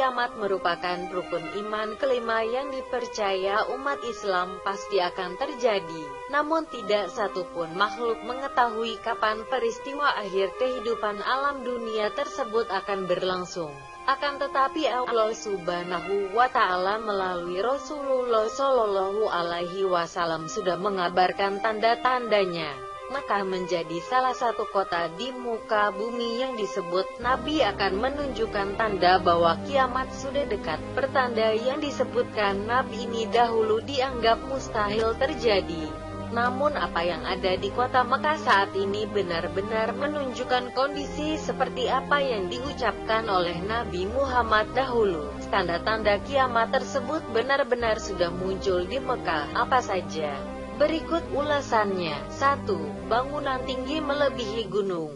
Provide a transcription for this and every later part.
kiamat merupakan rukun iman kelima yang dipercaya umat Islam pasti akan terjadi. Namun tidak satupun makhluk mengetahui kapan peristiwa akhir kehidupan alam dunia tersebut akan berlangsung. Akan tetapi Allah Subhanahu wa Ta'ala melalui Rasulullah Shallallahu Alaihi Wasallam sudah mengabarkan tanda-tandanya. Mekah menjadi salah satu kota di muka bumi yang disebut Nabi akan menunjukkan tanda bahwa kiamat sudah dekat. Pertanda yang disebutkan Nabi ini dahulu dianggap mustahil terjadi. Namun apa yang ada di kota Mekah saat ini benar-benar menunjukkan kondisi seperti apa yang diucapkan oleh Nabi Muhammad dahulu. Tanda-tanda kiamat tersebut benar-benar sudah muncul di Mekah. Apa saja? Berikut ulasannya. 1. Bangunan tinggi melebihi gunung.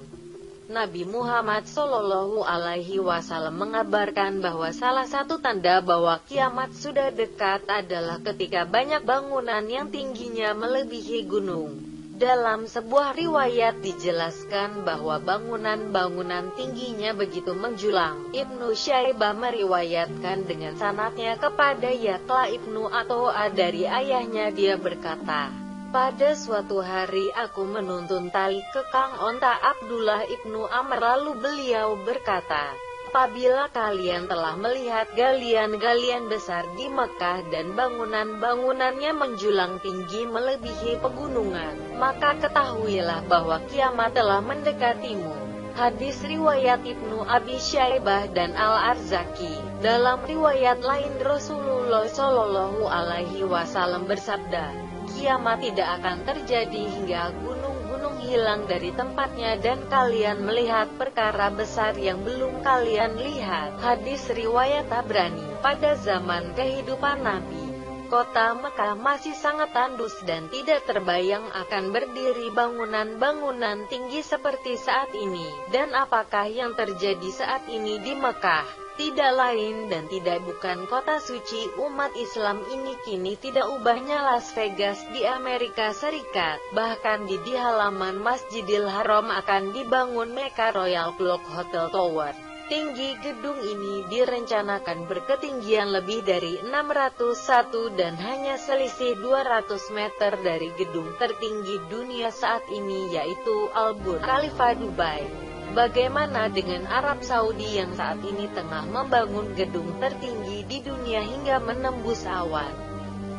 Nabi Muhammad Shallallahu Alaihi Wasallam mengabarkan bahwa salah satu tanda bahwa kiamat sudah dekat adalah ketika banyak bangunan yang tingginya melebihi gunung. Dalam sebuah riwayat dijelaskan bahwa bangunan-bangunan tingginya begitu menjulang. Ibnu Syaibah meriwayatkan dengan sanadnya kepada Yaqla Ibnu Atho'a dari ayahnya, dia berkata, pada suatu hari aku menuntun tali kekang onta Abdullah Ibnu Amr, lalu beliau berkata, apabila kalian telah melihat galian-galian besar di Mekah dan bangunan-bangunannya menjulang tinggi melebihi pegunungan, maka ketahuilah bahwa kiamat telah mendekatimu. Hadis riwayat Ibnu Abi Syaibah dan Al-Arzaki. Dalam riwayat lain Rasulullah Shallallahu Alaihi Wasallam bersabda, kiamat tidak akan terjadi hingga gunung-gunung hilang dari tempatnya dan kalian melihat perkara besar yang belum kalian lihat. Hadis riwayat Tabrani. Pada zaman kehidupan Nabi, kota Mekah masih sangat tandus dan tidak terbayang akan berdiri bangunan-bangunan tinggi seperti saat ini. Dan apakah yang terjadi saat ini di Mekah? Tidak lain dan tidak bukan kota suci umat Islam ini kini tidak ubahnya Las Vegas di Amerika Serikat. Bahkan di halaman Masjidil Haram akan dibangun Mecca Royal Clock Hotel Tower. Tinggi gedung ini direncanakan berketinggian lebih dari 601 dan hanya selisih 200 meter dari gedung tertinggi dunia saat ini, yaitu Al Burj Khalifa Dubai. Bagaimana dengan Arab Saudi yang saat ini tengah membangun gedung tertinggi di dunia hingga menembus awan?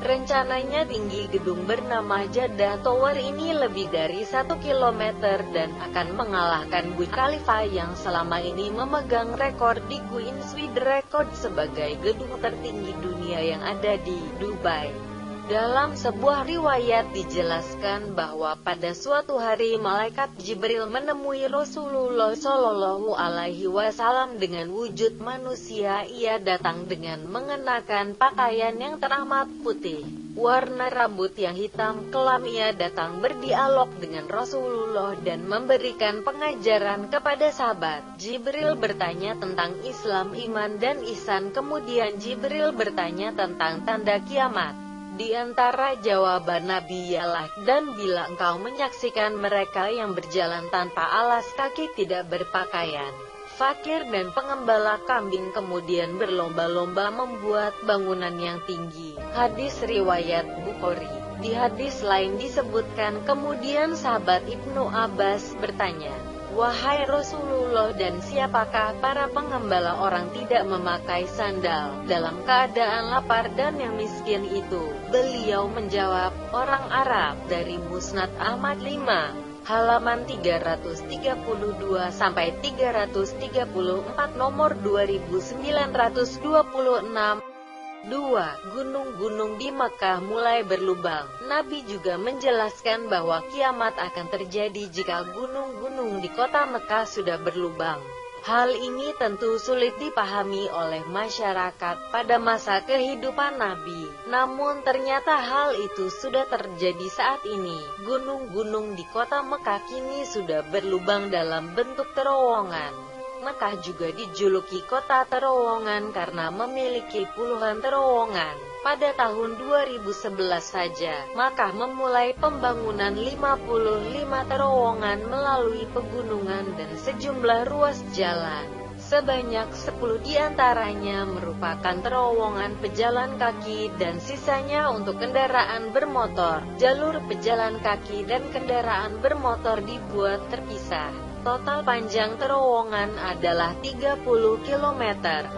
Rencananya tinggi gedung bernama Jeddah Tower ini lebih dari 1 kilometer dan akan mengalahkan Burj Khalifa yang selama ini memegang rekor di Guinness World Record sebagai gedung tertinggi dunia yang ada di Dubai. Dalam sebuah riwayat dijelaskan bahwa pada suatu hari malaikat Jibril menemui Rasulullah Shallallahu Alaihi Wasallam dengan wujud manusia. Ia datang dengan mengenakan pakaian yang teramat putih, warna rambut yang hitam kelam. Ia datang berdialog dengan Rasulullah dan memberikan pengajaran kepada sahabat. Jibril bertanya tentang Islam, iman dan ihsan. Kemudian Jibril bertanya tentang tanda kiamat. Di antara jawaban Nabi ialah, dan bila engkau menyaksikan mereka yang berjalan tanpa alas kaki, tidak berpakaian, fakir dan pengembala kambing kemudian berlomba-lomba membuat bangunan yang tinggi. Hadis riwayat Bukhari. Di hadis lain disebutkan kemudian sahabat Ibnu Abbas bertanya, wahai Rasulullah, dan siapakah para pengembala orang tidak memakai sandal dalam keadaan lapar dan yang miskin itu? Beliau menjawab, orang Arab. Dari Musnad Ahmad 5, halaman 332-334 nomor 2926. 2. Gunung-gunung di Mekah mulai berlubang. Nabi juga menjelaskan bahwa kiamat akan terjadi jika gunung-gunung di kota Mekah sudah berlubang. Hal ini tentu sulit dipahami oleh masyarakat pada masa kehidupan Nabi. Namun ternyata hal itu sudah terjadi saat ini. Gunung-gunung di kota Mekah kini sudah berlubang dalam bentuk terowongan. Mekah juga dijuluki kota terowongan karena memiliki puluhan terowongan. Pada tahun 2011 saja, Mekah memulai pembangunan 55 terowongan melalui pegunungan dan sejumlah ruas jalan. Sebanyak 10 diantaranya merupakan terowongan pejalan kaki dan sisanya untuk kendaraan bermotor. Jalur pejalan kaki dan kendaraan bermotor dibuat terpisah. Total panjang terowongan adalah 30 km.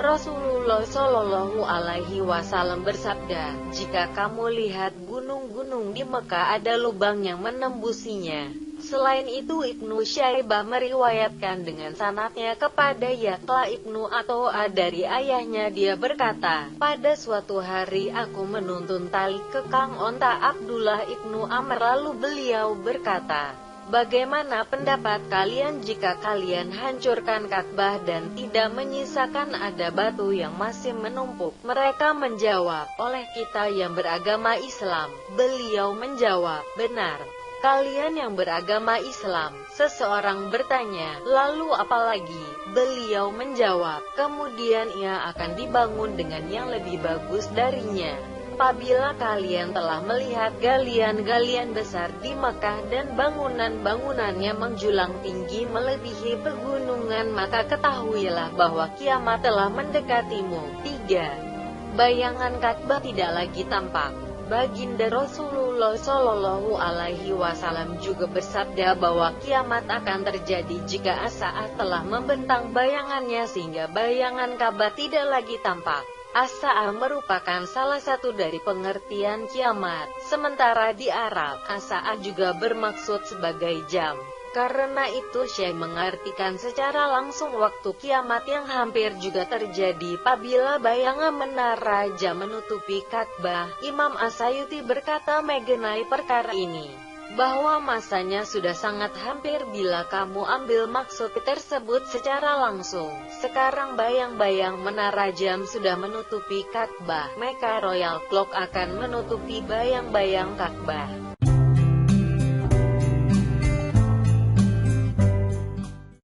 Rasulullah Shallallahu Alaihi Wasallam bersabda, "Jika kamu lihat gunung-gunung di Mekah, ada lubang yang menembusinya." Selain itu, Ibnu Syaibah meriwayatkan dengan sanadnya kepada Ya'la Ibnu Atho'a dari ayahnya, dia berkata, "Pada suatu hari aku menuntun tali kekang onta Abdullah Ibnu Amr, lalu beliau berkata, 'Bagaimana pendapat kalian jika kalian hancurkan Ka'bah dan tidak menyisakan ada batu yang masih menumpuk?' Mereka menjawab, 'Oleh kita yang beragama Islam.' Beliau menjawab, 'Benar. Kalian yang beragama Islam.' Seseorang bertanya, 'Lalu apa lagi?' Beliau menjawab, 'Kemudian ia akan dibangun dengan yang lebih bagus darinya. Apabila kalian telah melihat galian-galian besar di Mekah dan bangunan-bangunannya menjulang tinggi melebihi pegunungan, maka ketahuilah bahwa kiamat telah mendekatimu.' 3. Bayangan Ka'bah tidak lagi tampak. Baginda Rasulullah Shallallahu Alaihi Wasallam juga bersabda bahwa kiamat akan terjadi jika as-saat telah membentang bayangannya sehingga bayangan Ka'bah tidak lagi tampak. As-sa'a merupakan salah satu dari pengertian kiamat. Sementara di Arab, as-sa'a juga bermaksud sebagai jam. Karena itu Syekh mengartikan secara langsung waktu kiamat yang hampir juga terjadi apabila bayangan menara jam menutupi Ka'bah. Imam As-Sayuti berkata mengenai perkara ini, bahwa masanya sudah sangat hampir bila kamu ambil maksud tersebut secara langsung. Sekarang bayang-bayang menara jam sudah menutupi Ka'bah, maka Royal Clock akan menutupi bayang-bayang Ka'bah.